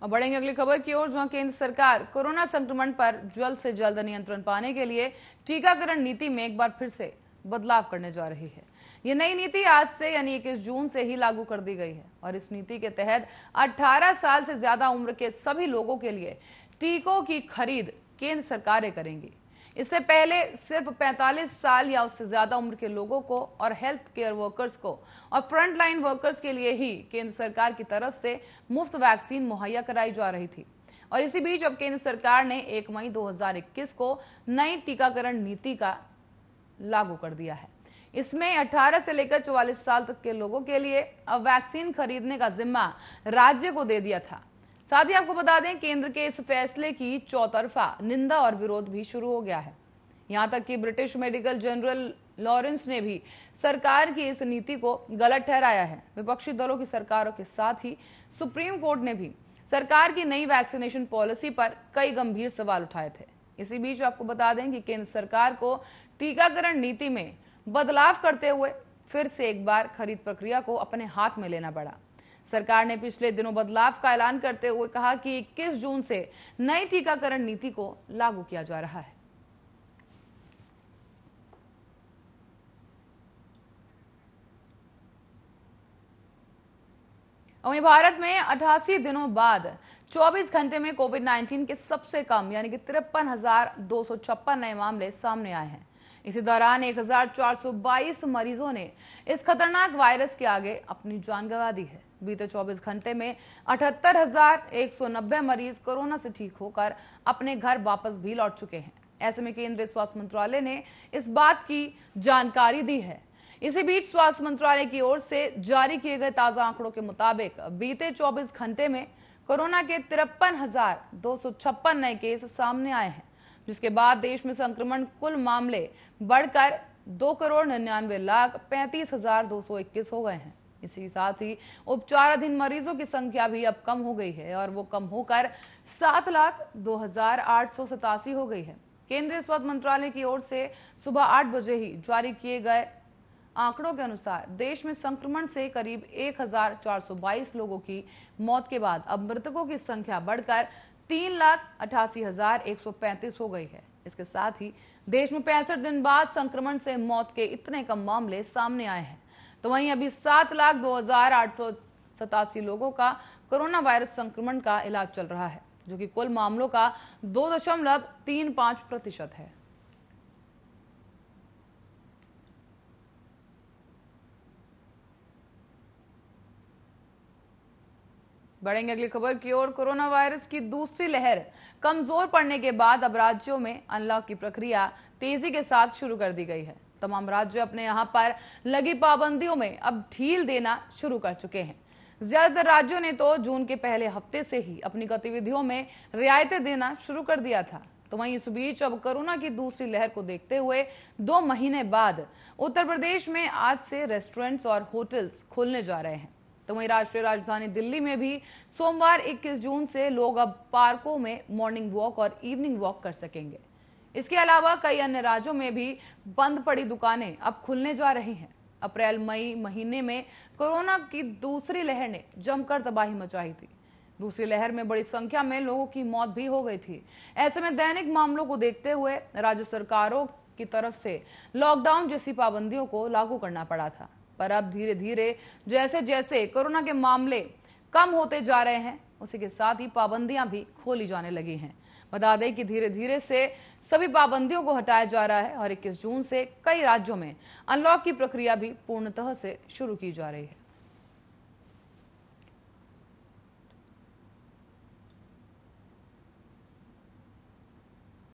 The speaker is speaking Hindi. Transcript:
और बढ़ेंगे अगली खबर की ओर, जहां केंद्र सरकार कोरोना संक्रमण पर जल्द से जल्द नियंत्रण पाने के लिए टीकाकरण नीति में एक बार फिर से बदलाव करने जा रही है। ये नई नीति आज से यानी 21 जून से ही लागू कर दी गई है और इस नीति के तहत 18 साल से ज्यादा उम्र के सभी लोगों के लिए टीकों की खरीद केंद्र सरकारें करेंगी। इससे पहले सिर्फ 45 साल या उससे ज्यादा उम्र के लोगों को और हेल्थ केयर वर्कर्स को और फ्रंट लाइन वर्कर्स के लिए ही केंद्र सरकार की तरफ से मुफ्त वैक्सीन मुहैया कराई जा रही थी। और इसी बीच अब केंद्र सरकार ने 1 मई 2021 को नई टीकाकरण नीति का लागू कर दिया है। इसमें 18 से लेकर 44 साल तक के लोगों के लिए अब वैक्सीन खरीदने का जिम्मा राज्य को दे दिया था। साथ ही आपको बता दें, केंद्र के इस फैसले की चौतरफा निंदा और विरोध भी शुरू हो गया है। यहां तक कि ब्रिटिश मेडिकल जनरल लॉरेंस ने भी सरकार की इस नीति को गलत ठहराया है। विपक्षी दलों की सरकारों के साथ ही सुप्रीम कोर्ट ने भी सरकार की नई वैक्सीनेशन पॉलिसी पर कई गंभीर सवाल उठाए थे। इसी बीच आपको बता दें कि केंद्र सरकार को टीकाकरण नीति में बदलाव करते हुए फिर से एक बार खरीद प्रक्रिया को अपने हाथ में लेना पड़ा। सरकार ने पिछले दिनों बदलाव का ऐलान करते हुए कहा कि 21 जून से नई टीकाकरण नीति को लागू किया जा रहा है। वहीं भारत में 88 दिनों बाद 24 घंटे में कोविड-19 के सबसे कम यानी कि 53,256 नए मामले सामने आए हैं। इसी दौरान 1,422 मरीजों ने इस खतरनाक वायरस के आगे अपनी जान गंवा दी है। बीते 24 घंटे में 78,190 मरीज कोरोना से ठीक होकर अपने घर वापस भी लौट चुके हैं। ऐसे में केंद्रीय स्वास्थ्य मंत्रालय ने इस बात की जानकारी दी है। इसी बीच स्वास्थ्य मंत्रालय की ओर से जारी किए गए ताजा आंकड़ों के मुताबिक बीते 24 घंटे में कोरोना के 53,256 नए केस सामने आए हैं, जिसके बाद देश में संक्रमण कुल मामले बढ़कर 2,99,35,221 हो गए हैं। इसी साथ ही उपचाराधीन मरीजों की संख्या भी अब कम हो गई है और वो कम होकर 7,02,887 हो गई है। केंद्रीय स्वास्थ्य मंत्रालय की ओर से सुबह 8 बजे ही जारी किए गए आंकड़ों के अनुसार देश में संक्रमण से करीब 1,422 लोगों की मौत के बाद अब मृतकों की संख्या बढ़कर 3,88,135 हो गई है। इसके साथ ही देश में 65 दिन बाद संक्रमण से मौत के इतने कम मामले सामने आए हैं। तो वहीं अभी 7,02,887 लोगों का कोरोना वायरस संक्रमण का इलाज चल रहा है, जो कि कुल मामलों का 2.35% है। बढ़ेंगे अगली खबर की ओर। कोरोना वायरस की दूसरी लहर कमजोर पड़ने के बाद अब राज्यों में अनलॉक की प्रक्रिया तेजी के साथ शुरू कर दी गई है। तमाम राज्य अपने यहां पर लगी पाबंदियों में अब ढील देना शुरू कर चुके हैं। ज्यादातर राज्यों ने तो जून के पहले हफ्ते से ही अपनी गतिविधियों में रियायतें देना शुरू कर दिया था। तो वहीं इस बीच अब कोरोना की दूसरी लहर को देखते हुए 2 महीने बाद उत्तर प्रदेश में आज से रेस्टोरेंट्स और होटल्स खुलने जा रहे हैं। तो वहीं राष्ट्रीय राजधानी दिल्ली में भी सोमवार 21 जून से लोग अब पार्कों में मॉर्निंग वॉक और इवनिंग वॉक कर सकेंगे। इसके अलावा कई अन्य राज्यों में भी बंद पड़ी दुकानें अब खुलने जा रही हैं। अप्रैल मई महीने में कोरोना की दूसरी लहर ने जमकर तबाही मचाई थी। दूसरी लहर में बड़ी संख्या में लोगों की मौत भी हो गई थी। ऐसे में दैनिक मामलों को देखते हुए राज्य सरकारों की तरफ से लॉकडाउन जैसी पाबंदियों को लागू करना पड़ा था। पर अब धीरे धीरे जैसे जैसे कोरोना के मामले कम होते जा रहे हैं, उसी के साथ ही पाबंदियां भी खोली जाने लगी हैं। बता दें कि धीरे धीरे से सभी पाबंदियों को हटाया जा रहा है और 21 जून से कई राज्यों में अनलॉक की प्रक्रिया भी पूर्णतः से शुरू की जा रही है।